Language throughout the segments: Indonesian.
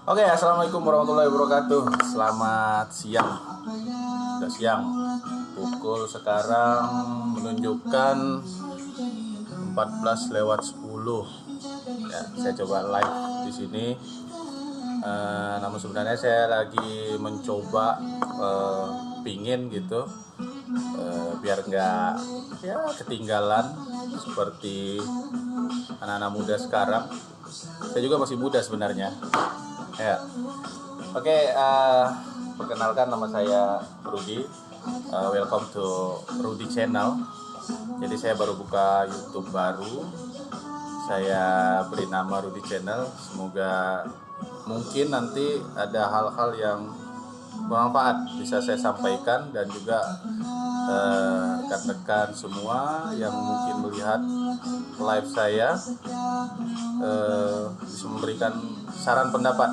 Oke, assalamualaikum warahmatullahi wabarakatuh. Selamat siang. Sudah siang. Pukul sekarang menunjukkan 14:10. Ya, saya coba live di sini. Namun sebenarnya saya lagi mencoba pingin gitu, biar nggak ketinggalan seperti anak-anak muda sekarang. Saya juga masih muda sebenarnya. Ya, oke. Perkenalkan, nama saya Rudy. Welcome to Rudy Channel. Jadi saya baru buka YouTube baru. Saya beri nama Rudy Channel. Semoga mungkin nanti ada hal-hal yang bermanfaat bisa saya sampaikan, dan juga rekan-rekan semua yang mungkin melihat live saya bisa memberikan saran pendapat,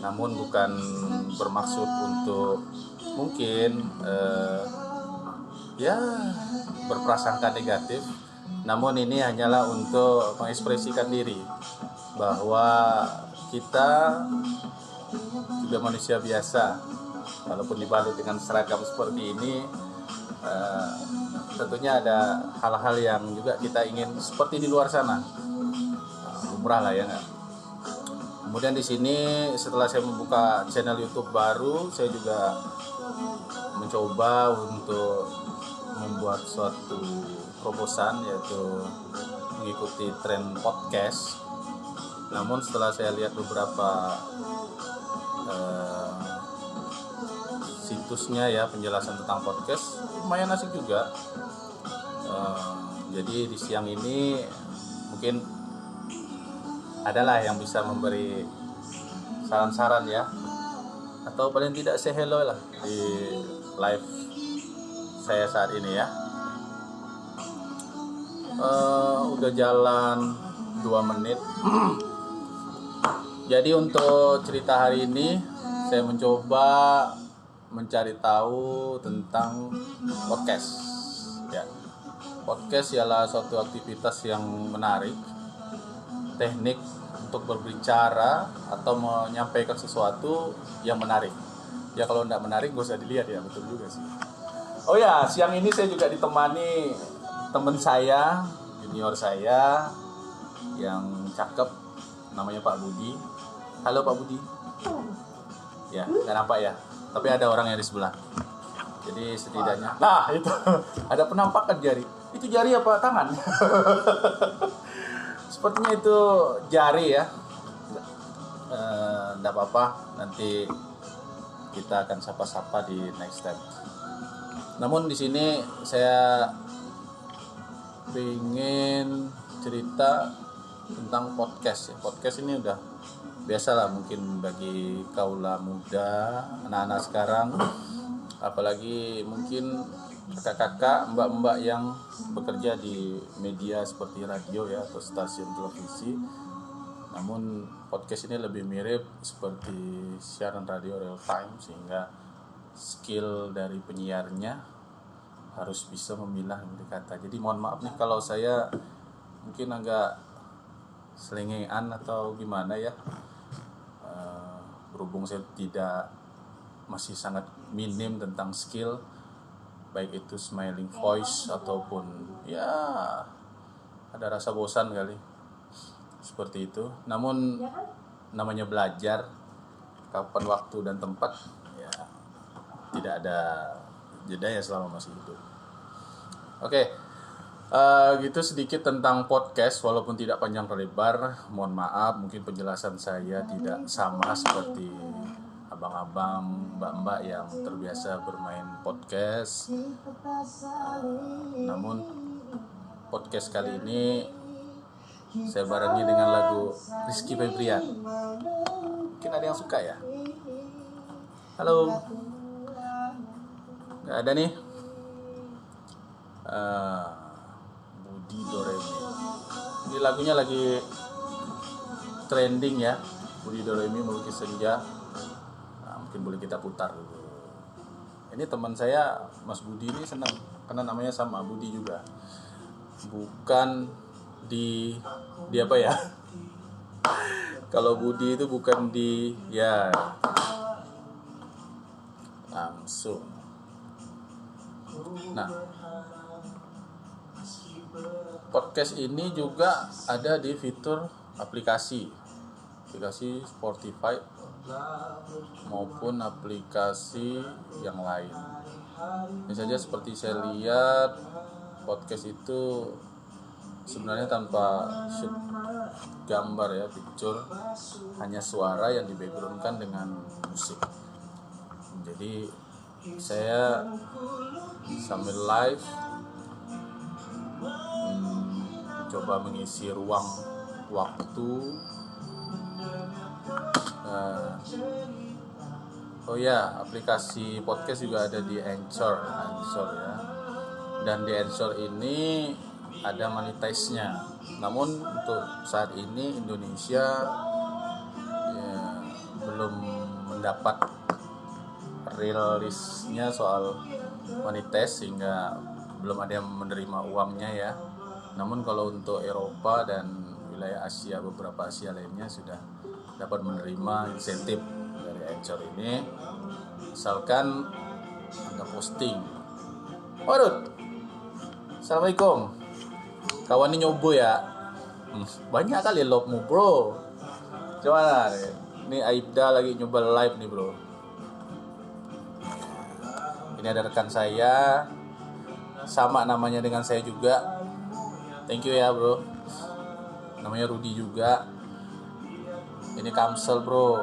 namun bukan bermaksud untuk mungkin berprasangka negatif, namun ini hanyalah untuk mengekspresikan diri bahwa kita juga manusia biasa, walaupun dibalut dengan seragam seperti ini. Tentunya ada hal-hal yang juga kita ingin seperti di luar sana, lumrah lah ya nggak. Kemudian di sini setelah saya membuka channel YouTube baru, saya juga mencoba untuk membuat suatu terobosan, yaitu mengikuti tren podcast. Namun setelah saya lihat beberapa situsnya ya, penjelasan tentang podcast lumayan asik juga. Jadi di siang ini mungkin adalah yang bisa memberi saran-saran ya, atau paling tidak say hello lah di live saya saat ini ya. Udah jalan 2 menit. Jadi untuk cerita hari ini saya mencoba mencari tahu tentang podcast ya. Podcast ialah suatu aktivitas yang menarik, teknik untuk berbicara atau menyampaikan sesuatu yang menarik. Ya kalau tidak menarik gak usah dilihat ya, betul juga sih. Oh ya, siang ini saya juga ditemani teman saya, junior saya yang cakep, namanya Pak Budi. Halo Pak Budi. Ya, nggak nampak ya, tapi ada orang yang di sebelah. Jadi setidaknya, nah itu ada penampakan jari. Itu jari apa tangan? Sepertinya itu jari ya. Nggak apa-apa, nanti kita akan sapa-sapa di next time. Namun di sini saya ingin cerita tentang podcast ya. Podcast ini udah biasalah mungkin bagi kaula muda, anak-anak sekarang, apalagi mungkin kakak-kakak, mbak-mbak yang bekerja di media seperti radio ya atau stasiun televisi. Namun podcast ini lebih mirip seperti siaran radio real time, sehingga skill dari penyiarnya harus bisa memilah kata. Jadi mohon maaf nih kalau saya mungkin agak selengean atau gimana ya, berhubung saya masih sangat minim tentang skill, baik itu smiling voice ataupun ya ada rasa bosan kali seperti itu. Namun namanya belajar, kapan waktu dan tempat ya, tidak ada jeda ya selama masih hidup. Oke, gitu sedikit tentang podcast, walaupun tidak panjang lebar. Mohon maaf, mungkin penjelasan saya tidak sama seperti abang-abang, mbak-mbak yang terbiasa bermain podcast. Namun podcast kali ini saya barengi dengan lagu Rizky Febrian. Mungkin ada yang suka ya. Halo. Nggak ada nih. Budi Doremi. Ini lagunya lagi trending ya. Budi Doremi Melukis Senja. Mungkin boleh kita putar dulu. Ini teman saya Mas Budi ini senang karena namanya sama Budi juga. Bukan di apa ya? Kalau Budi itu bukan di ya langsung. Nah, podcast ini juga ada di fitur aplikasi Spotify maupun aplikasi yang lain. Misalnya seperti saya lihat podcast itu sebenarnya tanpa shoot gambar ya, picture, hanya suara yang di backgroundkan dengan musik. Jadi saya sambil live coba mengisi ruang waktu. Oh ya, aplikasi podcast juga ada di Anchor ya. Dan di Anchor ini ada monetize-nya. Namun untuk saat ini Indonesia ya, belum mendapat rilisnya soal monetize, sehingga belum ada yang menerima uangnya ya. Namun kalau untuk Eropa dan wilayah Asia, beberapa Asia lainnya sudah dapat menerima insentif dari Anchor ini, misalkan Anda posting. Waduh, Assalamualaikum. Kawan ini nyobo ya. Banyak kali love-mu bro. Gimana nih? Ini Aibda lagi nyoba live nih bro. Ini ada rekan saya, sama namanya dengan saya juga. Thank you ya bro. Namanya Rudi juga. Ini Kamsel bro.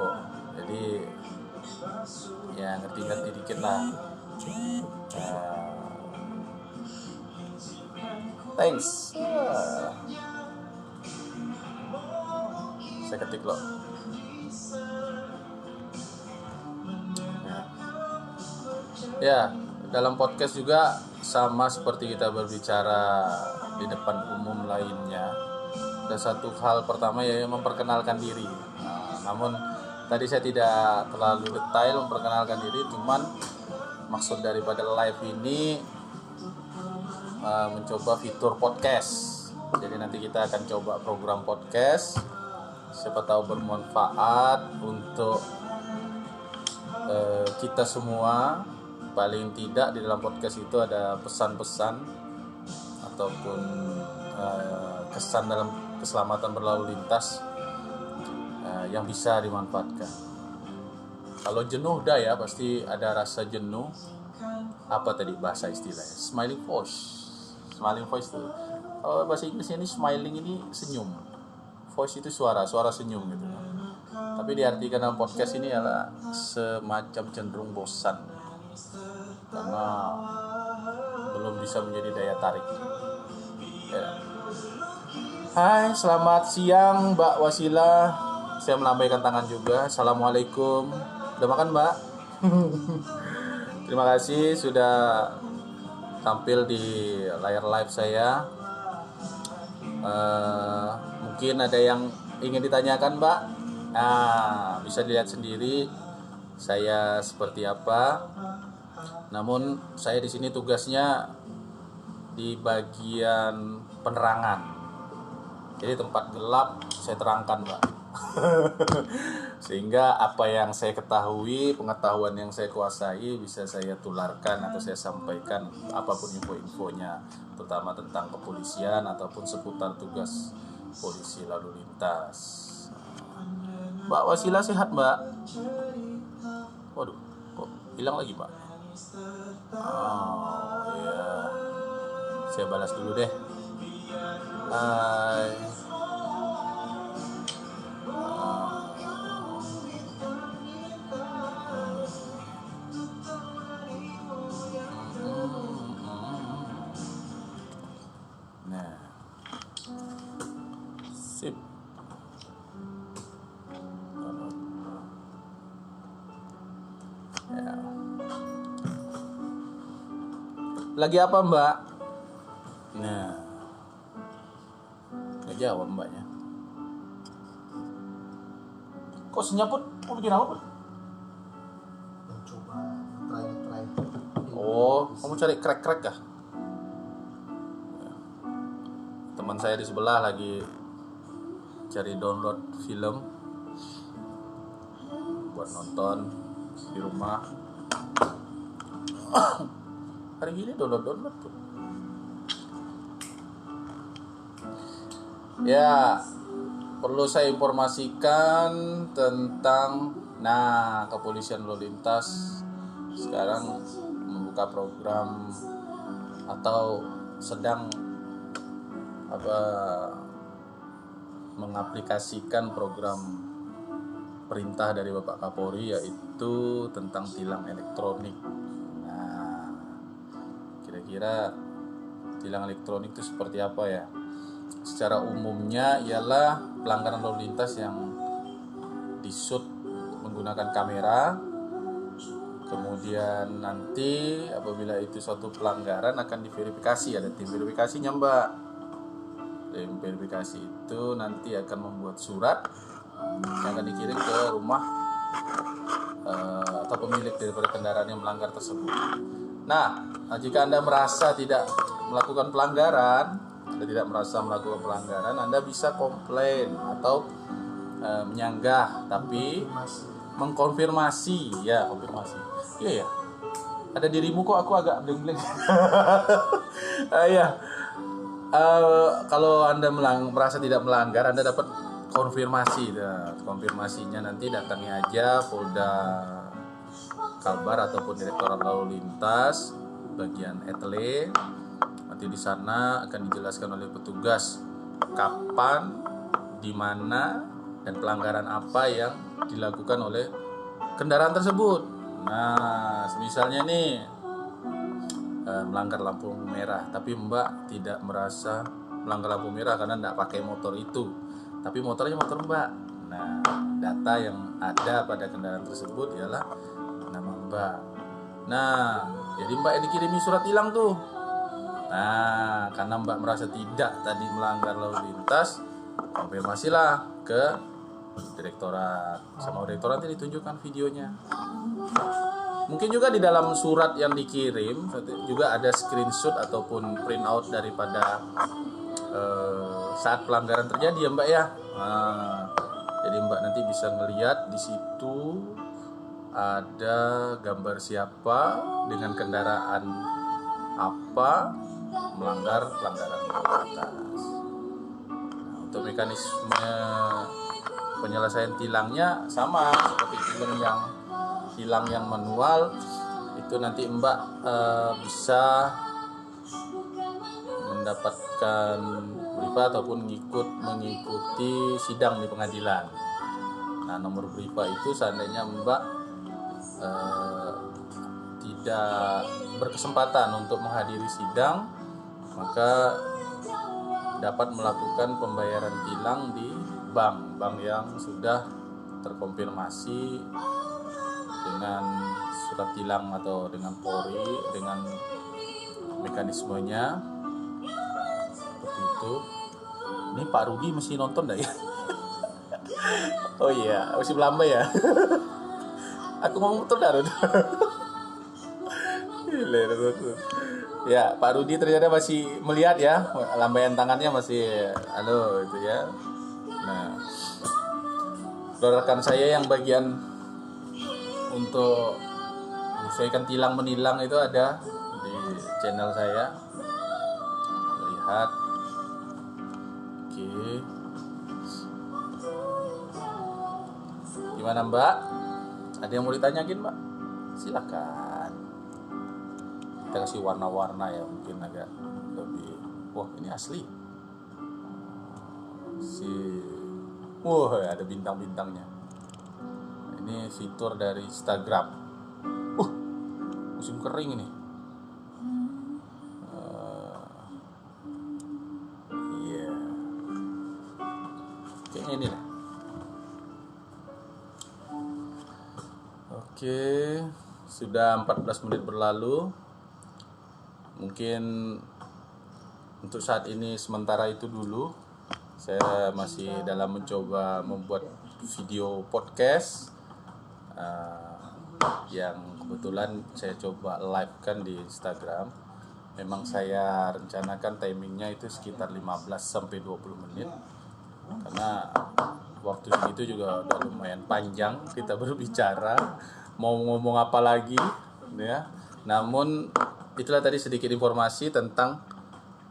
Jadi ya ngerti-ngerti dikit lah. Thanks. Saya ketik loh. Ya, dalam podcast juga sama seperti kita berbicara di depan umum lainnya. Ada satu hal pertama ya, memperkenalkan diri. Namun tadi saya tidak terlalu detail memperkenalkan diri, cuman maksud daripada live ini mencoba fitur podcast. Jadi nanti kita akan coba program podcast. Siapa tahu bermanfaat untuk kita semua. Paling tidak di dalam podcast itu ada pesan-pesan ataupun kesan dalam keselamatan berlalu lintas yang bisa dimanfaatkan. Kalau jenuh dah ya, pasti ada rasa jenuh. Apa tadi bahasa istilahnya? Smiling voice tuh. Kalau bahasa Inggris ini smiling ini senyum. Voice itu suara senyum gitu. Tapi diartikan dalam podcast ini adalah semacam cenderung bosan. Karena belum bisa menjadi daya tarik. Ya. Hai, selamat siang Mbak Wasilah. Saya melambaikan tangan juga. Assalamualaikum. Udah makan Mbak? Terima kasih sudah tampil di layar live saya. Mungkin ada yang ingin ditanyakan Mbak. Nah, bisa dilihat sendiri saya seperti apa. Namun saya di sini tugasnya di bagian penerangan. Jadi tempat gelap saya terangkan Mbak. Sehingga apa yang saya ketahui, pengetahuan yang saya kuasai bisa saya tularkan atau saya sampaikan, apapun info-infonya, terutama tentang kepolisian ataupun seputar tugas polisi lalu lintas. Mbak Wasila sehat Mbak? Waduh, kok hilang lagi Mbak? Oh iya, saya balas dulu deh. Hai. Nah, sip. Ya. Lagi apa Mbak? Nah, nggak jawab Mbaknya. Kok senyap pun? Mau bikin apa pun? Coba try. Oh, kamu cari crack kah? Teman saya di sebelah lagi cari download film. buat nonton di rumah. Hari gini download tuh. Ya, perlu saya informasikan tentang kepolisian lalu lintas sekarang membuka program atau sedang mengaplikasikan program perintah dari Bapak Kapolri, yaitu tentang tilang elektronik. Nah, kira-kira tilang elektronik itu seperti apa ya? Secara umumnya ialah pelanggaran lalu lintas yang dishoot menggunakan kamera. Kemudian nanti apabila itu suatu pelanggaran akan diverifikasi, ada tim verifikasinya Mbak. Tim verifikasi itu nanti akan membuat surat yang akan dikirim ke rumah atau pemilik daripada kendaraan yang melanggar tersebut. Nah, jika Anda merasa tidak melakukan pelanggaran, Anda bisa komplain atau menyanggah, tapi mengkonfirmasi ya, konfirmasi. Iya ya. Ada dirimu kok, aku agak bling-bling. Ya. Kalau Anda merasa tidak melanggar, Anda dapat konfirmasi. Nah, konfirmasinya nanti datangi aja Polda Kalbar ataupun Direktorat Lalu Lintas bagian Etle. Nanti di sana akan dijelaskan oleh petugas kapan, di mana, dan pelanggaran apa yang dilakukan oleh kendaraan tersebut. Nah, misalnya nih melanggar lampu merah, tapi Mbak tidak merasa melanggar lampu merah karena tidak pakai motor itu, tapi motornya motor Mbak. Nah, data yang ada pada kendaraan tersebut ialah nama Mbak. Nah, jadi Mbak yang dikirimi surat hilang tuh. Nah, karena Mbak merasa tidak tadi melanggar lalu lintas, konfirmasilah ke direktorat. Sama direktorat nanti ditunjukkan videonya. Mungkin juga di dalam surat yang dikirim juga ada screenshot ataupun print out daripada saat pelanggaran terjadi ya Mbak ya. Nah, jadi Mbak nanti bisa ngelihat di situ ada gambar siapa dengan kendaraan apa melanggar pelanggaran lalu lintas. Nah, untuk mekanisme penyelesaian tilangnya sama seperti tilang yang manual, itu nanti Mbak bisa mendapatkan brief ataupun mengikuti sidang di pengadilan. Nah, nomor brief itu seandainya Mbak tidak berkesempatan untuk menghadiri sidang, maka dapat melakukan pembayaran tilang di bank yang sudah terkonfirmasi dengan surat tilang atau dengan Polri, dengan mekanismenya seperti itu. Ini Pak Rudi mesti nonton dah ya. Oh iya, masih melambai ya. Aku mau motor dah. Ya, Pak Rudi ternyata masih melihat ya, lambaian tangannya masih halo itu ya. Nah, rekan saya yang bagian untuk menyesuaikan tilang menilang itu ada di channel saya. Lihat. Oke. Gimana Mbak? Ada yang mau ditanyakin Mbak? Silakan. Kita kasih warna-warna ya, mungkin agak lebih. Wah, ini asli. Wah, ada bintang-bintangnya. Ini fitur dari Instagram. Musim kering ini. Iya. Kayaknya ini lah. Oke, sudah 14 menit berlalu. Mungkin untuk saat ini sementara itu dulu. Saya masih dalam mencoba membuat video podcast yang kebetulan saya coba live kan di Instagram. Memang saya rencanakan timingnya itu sekitar 15-20 menit, karena waktu itu juga udah lumayan panjang kita berbicara, mau ngomong apa lagi ya. Namun itulah tadi sedikit informasi tentang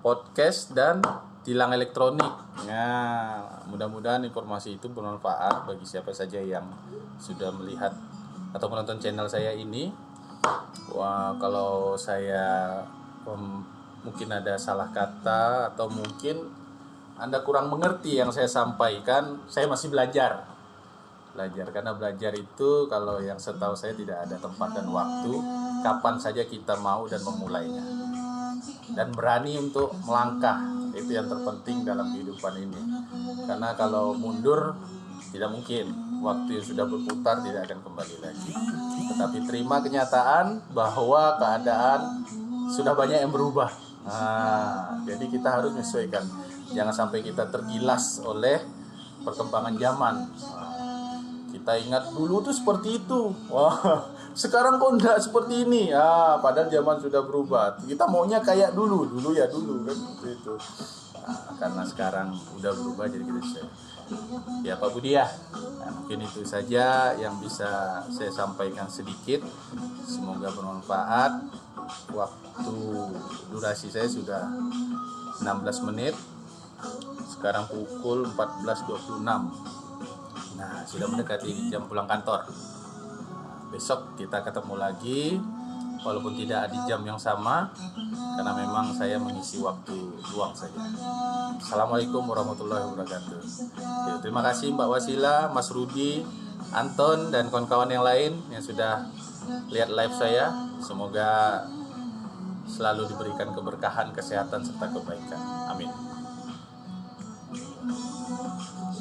podcast dan tilang elektronik. Nah, mudah-mudahan informasi itu bermanfaat bagi siapa saja yang sudah melihat atau menonton channel saya ini. Wah, kalau saya mungkin ada salah kata atau mungkin Anda kurang mengerti yang saya sampaikan, saya masih belajar karena belajar itu kalau yang setahu saya tidak ada tempat dan waktu, kapan saja kita mau dan memulainya, dan berani untuk melangkah. Itu yang terpenting dalam kehidupan ini, karena kalau mundur tidak mungkin, waktu yang sudah berputar tidak akan kembali lagi. Tetapi terima kenyataan bahwa keadaan sudah banyak yang berubah. Jadi kita harus menyesuaikan. Jangan sampai kita tergilas oleh perkembangan zaman. Kita ingat dulu tuh seperti itu. Wah, sekarang kok enggak seperti ini. Padahal zaman sudah berubah. Kita maunya kayak dulu kan seperti itu. Karena sekarang udah berubah jadi kita bisa. Ya Pak Budi ya. Mungkin itu saja yang bisa saya sampaikan sedikit. Semoga bermanfaat. Waktu durasi saya sudah 16 menit. Sekarang pukul 14.26. Nah, sudah mendekati jam pulang kantor. Besok kita ketemu lagi, walaupun tidak di jam yang sama, karena memang saya mengisi waktu luang saja. Assalamualaikum warahmatullahi wabarakatuh. Terima kasih Mbak Wasila, Mas Rudi, Anton, dan kawan-kawan yang lain yang sudah lihat live saya. Semoga selalu diberikan keberkahan, kesehatan, serta kebaikan. Amin.